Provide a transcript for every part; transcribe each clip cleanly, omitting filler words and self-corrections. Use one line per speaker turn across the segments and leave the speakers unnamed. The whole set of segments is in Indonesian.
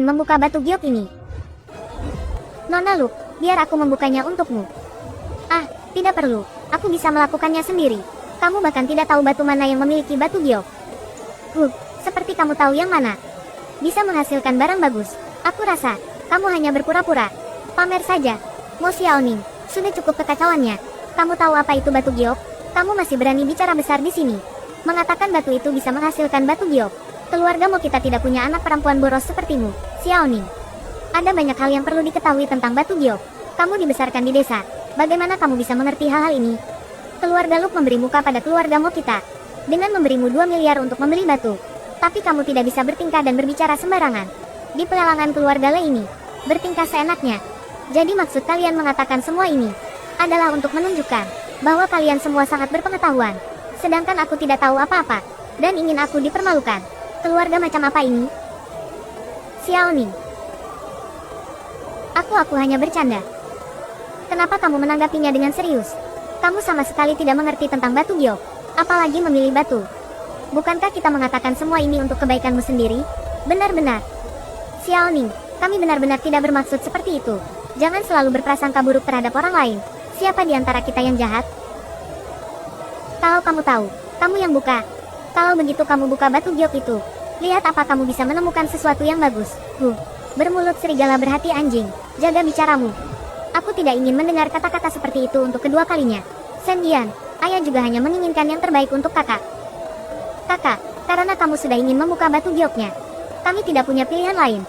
ingin membuka batu giok ini? Nona Luke, biar aku membukanya untukmu. Ah, tidak perlu. Aku bisa melakukannya sendiri. Kamu bahkan tidak tahu batu mana yang memiliki batu giok. Seperti kamu tahu yang mana. Bisa menghasilkan barang bagus. Aku rasa, kamu hanya berpura-pura. Pamer saja. Mo Xiaoning, sudah cukup kekacauannya. Kamu tahu apa itu batu giok? Kamu masih berani bicara besar di sini. Mengatakan batu itu bisa menghasilkan batu giok. Keluarga Mo kita tidak punya anak perempuan boros sepertimu, Xiaoning. Ada banyak hal yang perlu diketahui tentang batu giok. Kamu dibesarkan di desa. Bagaimana kamu bisa mengerti hal-hal ini? Keluarga Luke memberi muka pada keluarga Mo kita dengan memberimu 2 miliar untuk membeli batu. Tapi kamu tidak bisa bertingkah dan berbicara sembarangan di pelelangan keluarga Le ini. Bertingkah seenaknya. Jadi maksud kalian mengatakan semua ini adalah untuk menunjukkan bahwa kalian semua sangat berpengetahuan. Sedangkan aku tidak tahu apa-apa dan ingin aku dipermalukan. Keluarga macam apa ini? Xiaoning. Aku hanya bercanda. Kenapa kamu menanggapinya dengan serius? Kamu sama sekali tidak mengerti tentang batu giok, apalagi memilih batu. Bukankah kita mengatakan semua ini untuk kebaikanmu sendiri? Benar-benar. Xiaoning, kami benar-benar tidak bermaksud seperti itu. Jangan selalu berprasangka buruk terhadap orang lain. Siapa di antara kita yang jahat? Kalau kamu tahu, kamu yang buka. Kalau begitu kamu buka batu giok itu. Lihat apa kamu bisa menemukan sesuatu yang bagus. Bermulut serigala berhati anjing. Jaga bicaramu. Aku tidak ingin mendengar kata-kata seperti itu untuk kedua kalinya. Sendian, ayah juga hanya menginginkan yang terbaik untuk kakak. Kakak, karena kamu sudah ingin membuka batu gioknya, kami tidak punya pilihan lain.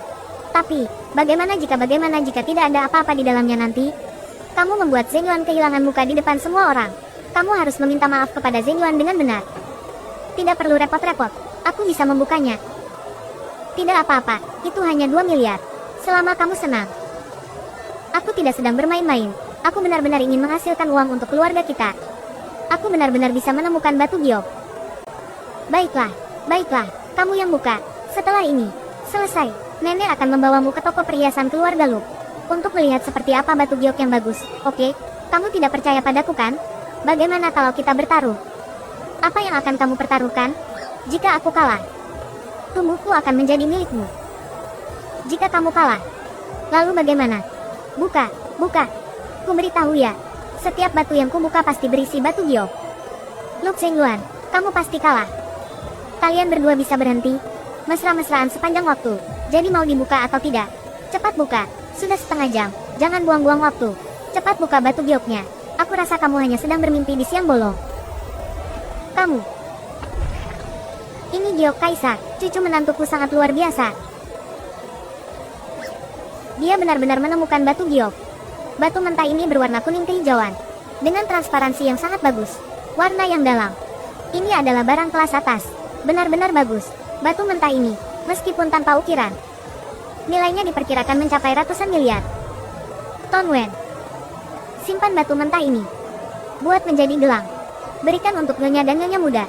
Tapi, bagaimana jika tidak ada apa-apa di dalamnya nanti? Kamu membuat Zeng Yuan kehilangan muka di depan semua orang. Kamu harus meminta maaf kepada Zeng Yuan dengan benar. Tidak perlu repot-repot. Aku bisa membukanya. Tidak apa-apa, itu hanya 2 miliar. Selama kamu senang. Aku tidak sedang bermain-main. Aku benar-benar ingin menghasilkan uang untuk keluarga kita. Aku benar-benar bisa menemukan batu giok. Baiklah, kamu yang buka. Setelah ini selesai, nenek akan membawamu ke toko perhiasan keluarga Luke untuk melihat seperti apa batu giok yang bagus. Oke, kamu tidak percaya padaku kan? Bagaimana kalau kita bertaruh? Apa yang akan kamu pertaruhkan? Jika aku kalah, tubuhku akan menjadi milikmu. Jika kamu kalah, lalu bagaimana? Buka. Ku beritahu ya, setiap batu yang kubuka pasti berisi batu giok. Luke Zeng Yuan, kamu pasti kalah. Kalian berdua bisa berhenti mesra-mesraan sepanjang waktu. Jadi mau dibuka atau tidak? Cepat buka, sudah setengah jam. Jangan buang-buang waktu. Cepat buka batu gioknya. Aku rasa kamu hanya sedang bermimpi di siang bolong. Kamu. Ini giok Kaisar, cucu menantuku sangat luar biasa. Dia benar-benar menemukan batu giok. Batu mentah ini berwarna kuning kehijauan, dengan transparansi yang sangat bagus. Warna yang dalam. Ini adalah barang kelas atas. Benar-benar bagus. Batu mentah ini, meskipun tanpa ukiran, nilainya diperkirakan mencapai ratusan miliar. Ton Wen, simpan batu mentah ini. Buat menjadi gelang. Berikan untuk nyonya dan nyonya muda.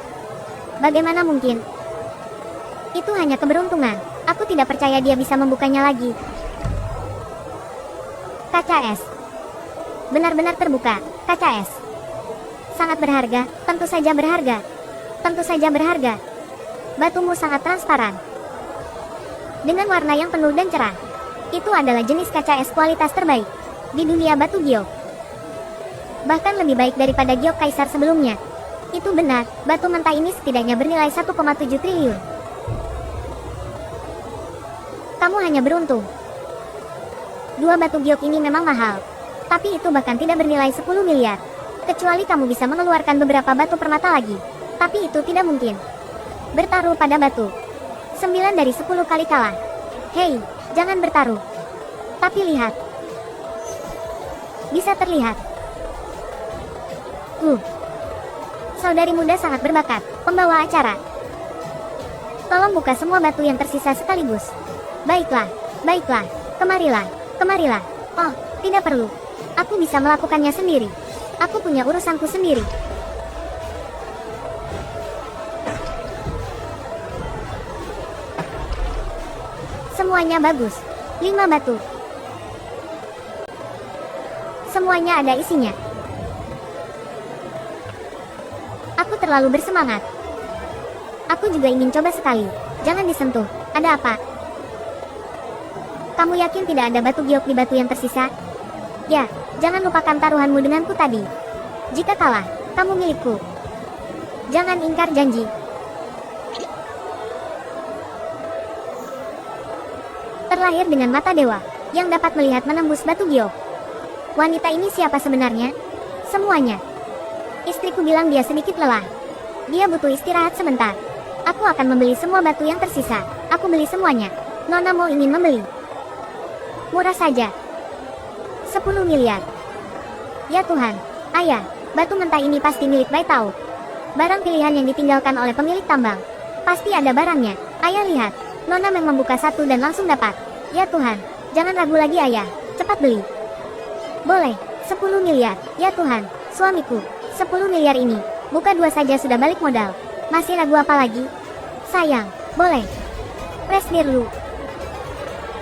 Bagaimana mungkin? Itu hanya keberuntungan. Aku tidak percaya dia bisa membukanya lagi. Kaca es. Benar-benar terbuka. Kaca es. Sangat berharga. Tentu saja berharga. Tentu saja berharga. Batumu sangat transparan. Dengan warna yang penuh dan cerah. Itu adalah jenis kaca es kualitas terbaik di dunia batu giok. Bahkan lebih baik daripada giok Kaisar sebelumnya. Itu benar, batu mentah ini setidaknya bernilai 1,7 triliun. Kamu hanya beruntung. 2 batu giok ini memang mahal, tapi itu bahkan tidak bernilai 10 miliar. Kecuali kamu bisa mengeluarkan beberapa batu permata lagi. Tapi itu tidak mungkin. Bertaruh pada batu. 9 dari 10 kali kalah. Hei, jangan bertaruh. Tapi lihat. Bisa terlihat. Saudari muda sangat berbakat, pembawa acara. Tolong buka semua batu yang tersisa sekaligus. Baiklah, kemarilah. Oh, tidak perlu. Aku bisa melakukannya sendiri. Aku punya urusanku sendiri. Semuanya bagus. 5 batu. Semuanya ada isinya. Aku terlalu bersemangat. Aku juga ingin coba sekali. Jangan disentuh. Ada apa? Kamu yakin tidak ada batu giok di batu yang tersisa? Ya, jangan lupakan taruhanmu denganku tadi. Jika kalah, kamu milikku. Jangan ingkar janji. Terlahir dengan mata dewa, yang dapat melihat menembus batu giok. Wanita ini siapa sebenarnya? Semuanya. Istriku bilang dia sedikit lelah. Dia butuh istirahat sebentar. Aku akan membeli semua batu yang tersisa. Aku beli semuanya. Nona mau ingin membeli? Murah saja. 10 miliar. Ya Tuhan, ayah, batu mentah ini pasti milik Bai Tao. Barang pilihan yang ditinggalkan oleh pemilik tambang. Pasti ada barangnya. Ayah lihat, Nona memang membuka satu dan langsung dapat. Ya Tuhan, jangan ragu lagi ayah, cepat beli. Boleh, 10 miliar. Ya Tuhan, suamiku, 10 miliar ini. Buka 2 saja sudah balik modal. Masih ragu apa lagi? Sayang, boleh. Press dulu.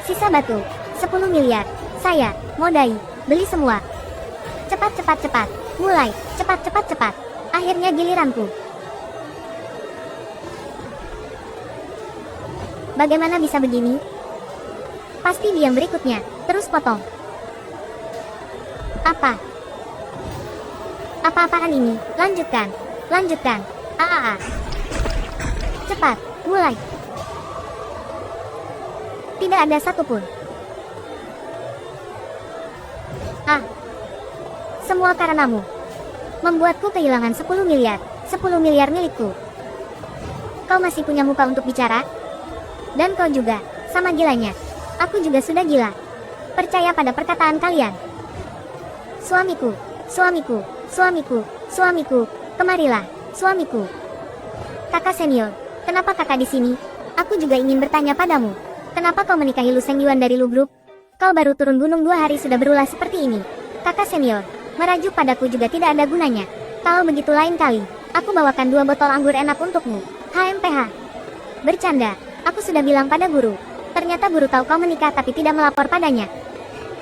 Sisa batu, 10 miliar. Saya, modai, beli semua. Cepat cepat cepat. Mulai, cepat cepat cepat. Akhirnya giliranku. Bagaimana bisa begini? Pasti dia yang berikutnya. Terus potong. Apa? Apa-apaan ini? Lanjutkan. Lanjutkan. Cepat, mulai. Tidak ada satupun. Semua karenamu. Membuatku kehilangan 10 miliar. 10 miliar milikku. Kau masih punya muka untuk bicara? Dan kau juga, sama gilanya. Aku juga sudah gila. Percaya pada perkataan kalian. Suamiku, suamiku, suamiku, suamiku, kemarilah, suamiku. Kakak senior, kenapa kakak di sini? Aku juga ingin bertanya padamu. Kenapa kau menikahi Lu Seng Yuan dari Lu Group? Kau baru turun gunung 2 hari sudah berulah seperti ini. Kakak senior, merajuk padaku juga tidak ada gunanya. Kalau begitu lain kali, aku bawakan 2 botol anggur enak untukmu. HMPH. Bercanda, aku sudah bilang pada guru. Ternyata guru tahu kau menikah tapi tidak melapor padanya.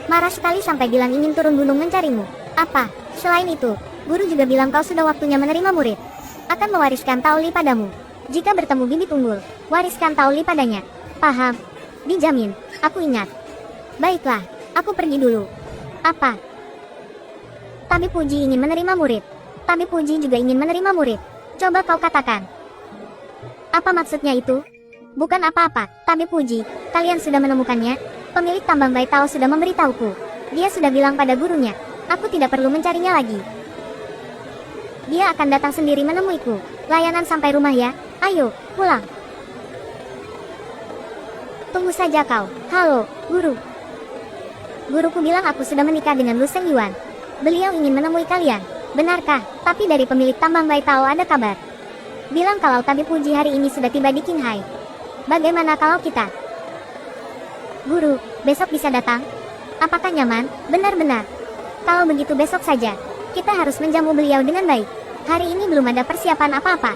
Marah sekali sampai bilang ingin turun gunung mencarimu. Apa? Selain itu, guru juga bilang kau sudah waktunya menerima murid. Akan mewariskan Taoli padamu. Jika bertemu bibit unggul, wariskan Taoli padanya. Paham? Dijamin, aku ingat. Baiklah, aku pergi dulu. Apa? Tabib Puji ingin menerima murid. Tabib Puji juga ingin menerima murid. Coba kau katakan. Apa maksudnya itu? Bukan apa-apa, Tabib Puji. Kalian sudah menemukannya? Pemilik tambang Bai Tao sudah memberitahuku. Dia sudah bilang pada gurunya. Aku tidak perlu mencarinya lagi. Dia akan datang sendiri menemuiku. Layanan sampai rumah ya. Ayo, pulang. Tunggu saja kau. Halo, guru. Guruku bilang aku sudah menikah dengan Lu Seng Yuan. Beliau ingin menemui kalian. Benarkah? Tapi dari pemilik tambang Bai Tao ada kabar. Bilang kalau Tabib Puji hari ini sudah tiba di Qinghai. Bagaimana kalau kita? Guru, besok bisa datang? Apakah nyaman? Benar-benar. Kalau begitu besok saja. Kita harus menjamu beliau dengan baik. Hari ini belum ada persiapan apa-apa.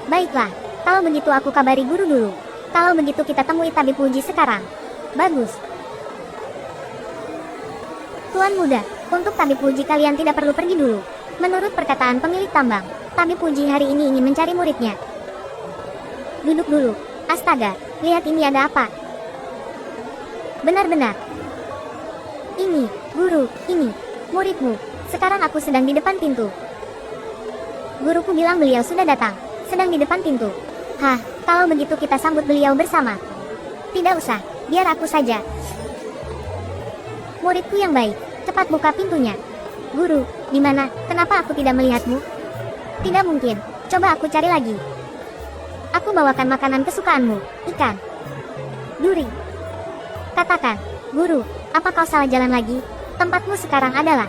Baiklah, kalau begitu aku kabari guru dulu. Kalau begitu kita temui Tabib Puji sekarang. Bagus. Tuan muda, untuk Tabib Puji kalian tidak perlu pergi dulu. Menurut perkataan pemilik tambang, Tabib Puji hari ini ingin mencari muridnya. Duduk dulu. Astaga, lihat ini ada apa? Benar-benar. Ini, guru, ini, muridmu. Sekarang aku sedang di depan pintu. Guruku bilang beliau sudah datang, sedang di depan pintu. Hah, kalau begitu kita sambut beliau bersama. Tidak usah, biar aku saja. Muridku yang baik, cepat buka pintunya. Guru, di mana? Kenapa aku tidak melihatmu? Tidak mungkin, coba aku cari lagi. Aku bawakan makanan kesukaanmu, ikan. Duri. Katakan, guru, apa kau salah jalan lagi? Tempatmu sekarang adalah...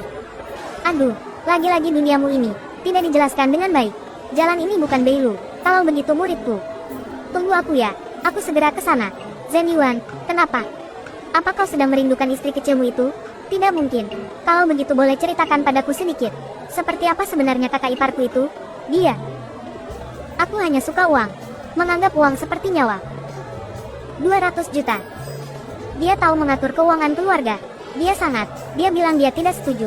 Aduh, lagi-lagi duniamu ini, tidak dijelaskan dengan baik. Jalan ini bukan Beilu, kalau begitu muridku. Tunggu aku ya, aku segera ke sana. Zhen Yuan, kenapa? Apa kau sedang merindukan istri kecilmu itu? Tidak mungkin. Kalau begitu boleh ceritakan padaku sedikit. Seperti apa sebenarnya kakak iparku itu? Dia. Aku hanya suka uang. Menganggap uang seperti nyawa. 200 juta. Dia tahu mengatur keuangan keluarga. Dia bilang dia tidak setuju.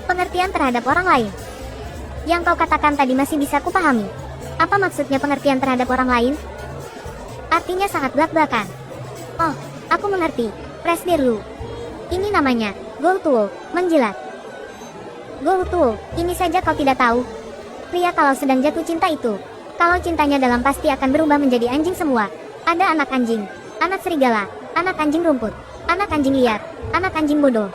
Pengertian terhadap orang lain. Yang kau katakan tadi masih bisa kupahami. Apa maksudnya pengertian terhadap orang lain? Artinya sangat belak-belakan. Oh, Aku mengerti. Presdir Lu. Ini namanya, Gold menjilat. Gold ini saja kau tidak tahu. Pria kalau sedang jatuh cinta itu, kalau cintanya dalam pasti akan berubah menjadi anjing semua. Ada anak anjing, anak serigala, anak anjing rumput, anak anjing liar, anak anjing bodoh.